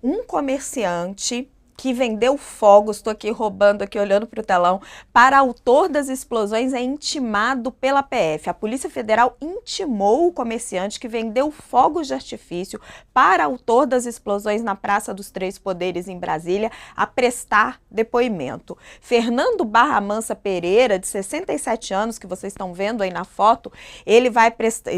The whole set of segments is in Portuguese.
um comerciante que vendeu fogos, estou aqui roubando, aqui olhando para o telão, para autor das explosões é intimado pela PF. A Polícia Federal intimou o comerciante que vendeu fogos de artifício para autor das explosões na Praça dos Três Poderes em Brasília a prestar depoimento. Fernando Barra Mansa Pereira, de 67 anos, que vocês estão vendo aí na foto, ele vai prestar,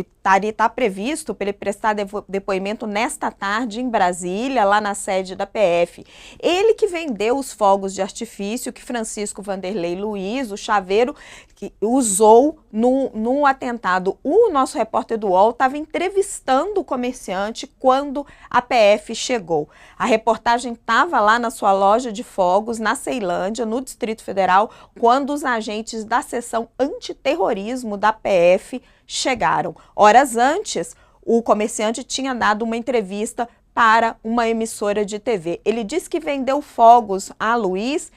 está previsto para ele prestar depoimento nesta tarde em Brasília, lá na sede da PF. Ele que vendeu os fogos de artifício que Francisco Vanderlei Luiz, o chaveiro, que usou no atentado. O nosso repórter do UOL estava entrevistando o comerciante quando a PF chegou. A reportagem estava lá na sua loja de fogos, na Ceilândia, no Distrito Federal, quando os agentes da seção antiterrorismo da PF chegaram. Horas antes, o comerciante tinha dado uma entrevista para uma emissora de TV. Ele disse que vendeu fogos a Luiz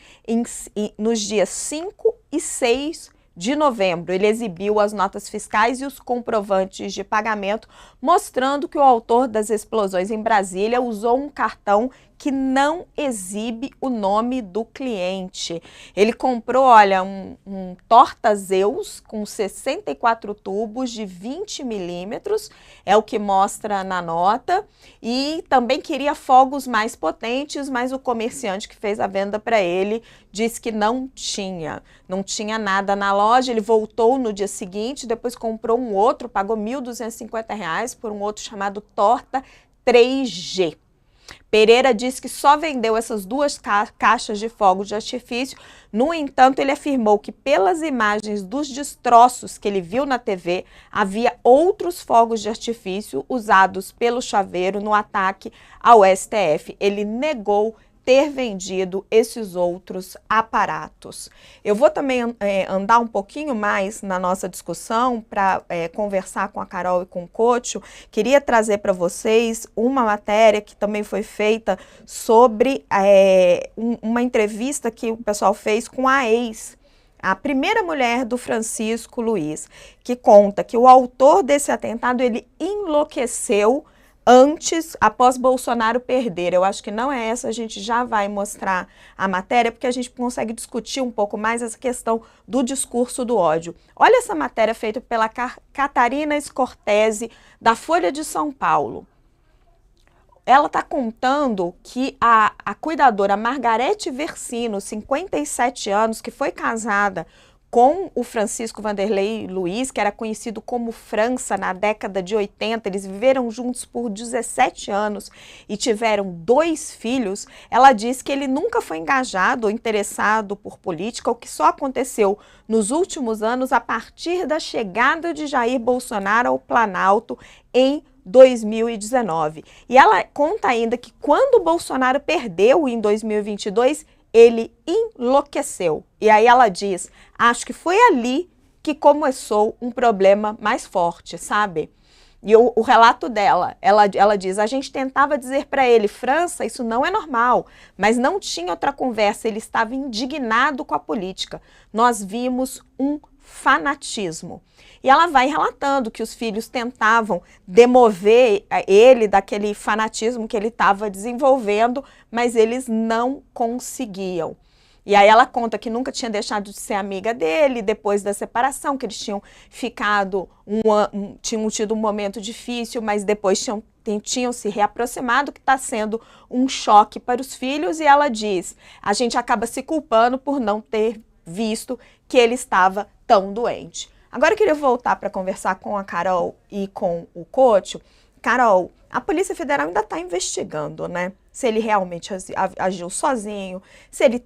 nos dias 5 e 6 de novembro. Ele exibiu as notas fiscais e os comprovantes de pagamento, mostrando que o autor das explosões em Brasília usou um cartão que não exibe o nome do cliente. Ele comprou, olha, um Torta-Zeus com 64 tubos de 20 milímetros, é o que mostra na nota, e também queria fogos mais potentes, mas o comerciante que fez a venda para ele disse que não tinha nada na loja. Ele voltou no dia seguinte, depois comprou um outro, pagou R$ 1.250 por um outro chamado Torta 3G. Pereira disse que só vendeu essas duas caixas de fogos de artifício. No entanto, ele afirmou que pelas imagens dos destroços que ele viu na TV, havia outros fogos de artifício usados pelo chaveiro no ataque ao STF. Ele negou ter vendido esses outros aparatos. Eu vou também andar um pouquinho mais na nossa discussão para conversar com a Carol e com o Cocho. Queria trazer para vocês uma matéria que também foi feita sobre uma entrevista que o pessoal fez com a a primeira mulher do Francisco Luiz, que conta que o autor desse atentado, ele enlouqueceu após Bolsonaro perder. Eu acho que não é essa, a gente já vai mostrar a matéria, porque a gente consegue discutir um pouco mais essa questão do discurso do ódio. Olha essa matéria feita pela Catarina Scortese, da Folha de São Paulo. Ela está contando que a cuidadora Margarete Versino, 57 anos, que foi casada com o Francisco Vanderlei Luiz, que era conhecido como França na década de 80, eles viveram juntos por 17 anos e tiveram 2 filhos. Ela diz que ele nunca foi engajado ou interessado por política, o que só aconteceu nos últimos anos a partir da chegada de Jair Bolsonaro ao Planalto em 2019. E ela conta ainda que quando Bolsonaro perdeu em 2022, ele enlouqueceu. E aí ela diz, acho que foi ali que começou um problema mais forte, sabe? E o relato dela, ela diz, a gente tentava dizer para ele, França, isso não é normal, mas não tinha outra conversa, ele estava indignado com a política. Nós vimos um fanatismo. E ela vai relatando que os filhos tentavam demover ele daquele fanatismo que ele estava desenvolvendo, mas eles não conseguiam. E aí ela conta que nunca tinha deixado de ser amiga dele, depois da separação, que eles tinham ficado tinham tido um momento difícil, mas depois tinham se reaproximado, que está sendo um choque para os filhos. E ela diz, a gente acaba se culpando por não ter visto que ele estava tão doente. Agora eu queria voltar para conversar com a Carol e com o Cocho. Carol, a Polícia Federal ainda está investigando, né? Se ele realmente agiu sozinho, se ele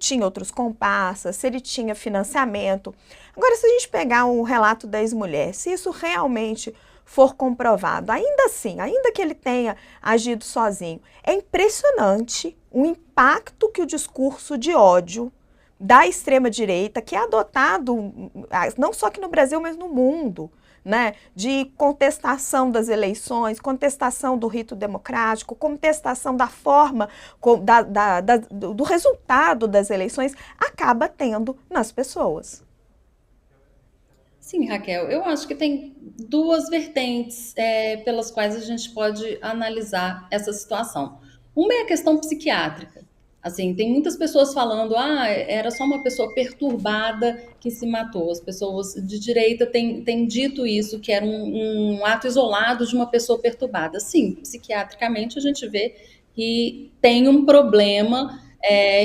tinha outros comparsas, se ele tinha financiamento. Agora, se a gente pegar o relato da ex-mulher, se isso realmente for comprovado, ainda assim, ainda que ele tenha agido sozinho, é impressionante o impacto que o discurso de ódio da extrema-direita, que é adotado não só aqui no Brasil, mas no mundo, né, de contestação das eleições, contestação do rito democrático, contestação da forma, do resultado das eleições, acaba tendo nas pessoas. Sim, Raquel, eu acho que tem duas vertentes pelas quais a gente pode analisar essa situação. Uma é a questão psiquiátrica. Assim, tem muitas pessoas falando, era só uma pessoa perturbada que se matou. As pessoas de direita têm dito isso, que era um ato isolado de uma pessoa perturbada. Sim, psiquiatricamente a gente vê que tem um problema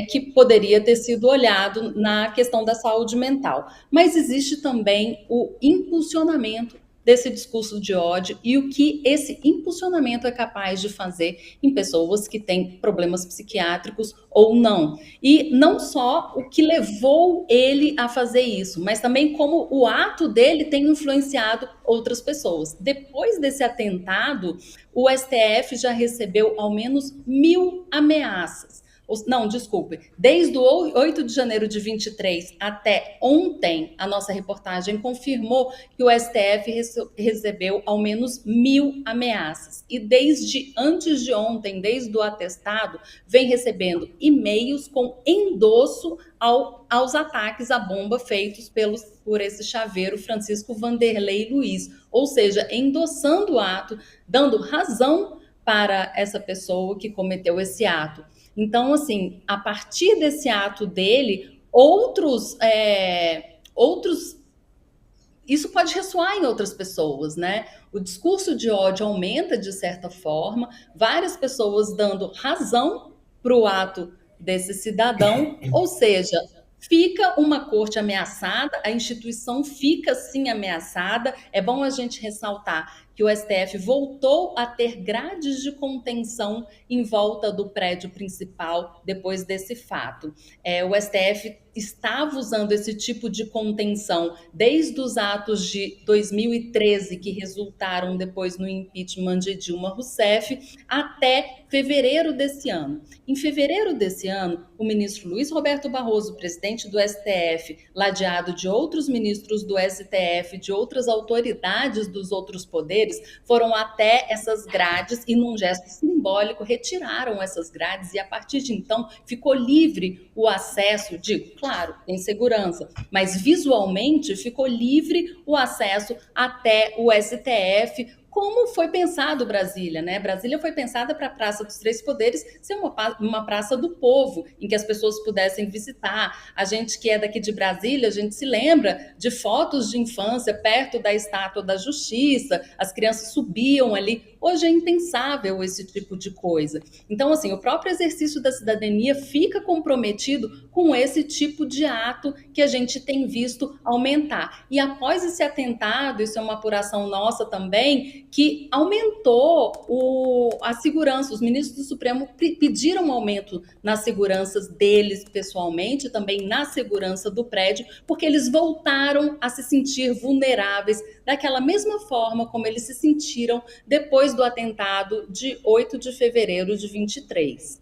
que poderia ter sido olhado na questão da saúde mental. Mas existe também o impulsionamento desse discurso de ódio e o que esse impulsionamento é capaz de fazer em pessoas que têm problemas psiquiátricos ou não. E não só o que levou ele a fazer isso, mas também como o ato dele tem influenciado outras pessoas. Depois desse atentado, o STF já recebeu ao menos 1.000 ameaças. Não, desculpe. Desde o 8 de janeiro de 23 até ontem, a nossa reportagem confirmou que o STF recebeu ao menos 1.000 ameaças. E desde antes de ontem, desde o atestado, vem recebendo e-mails com endosso aos ataques à bomba feitos por esse chaveiro Francisco Vanderlei Luiz. Ou seja, endossando o ato, dando razão para essa pessoa que cometeu esse ato. Então, assim, a partir desse ato dele, outros isso pode ressoar em outras pessoas, né? O discurso de ódio aumenta de certa forma, várias pessoas dando razão para o ato desse cidadão, ou seja, fica uma corte ameaçada, a instituição fica sim ameaçada. É bom a gente ressaltar que o STF voltou a ter grades de contenção em volta do prédio principal depois desse fato. O STF estava usando esse tipo de contenção desde os atos de 2013, que resultaram depois no impeachment de Dilma Rousseff, até fevereiro desse ano. Em fevereiro desse ano, o ministro Luiz Roberto Barroso, presidente do STF, ladeado de outros ministros do STF, de outras autoridades dos outros poderes, foram até essas grades e, num gesto simbólico, retiraram essas grades e, a partir de então, ficou livre o acesso, digo, claro, tem segurança, mas visualmente ficou livre o acesso até o STF, como foi pensado Brasília, né? Brasília foi pensada para a Praça dos Três Poderes ser uma praça do povo, em que as pessoas pudessem visitar. A gente que é daqui de Brasília, a gente se lembra de fotos de infância perto da Estátua da Justiça, as crianças subiam ali. Hoje é impensável esse tipo de coisa. Então, assim, o próprio exercício da cidadania fica comprometido com esse tipo de ato que a gente tem visto aumentar. E após esse atentado, isso é uma apuração nossa também, que aumentou a segurança. Os ministros do Supremo pediram um aumento nas seguranças deles pessoalmente, também na segurança do prédio, porque eles voltaram a se sentir vulneráveis daquela mesma forma como eles se sentiram depois do atentado de 8 de fevereiro de 23.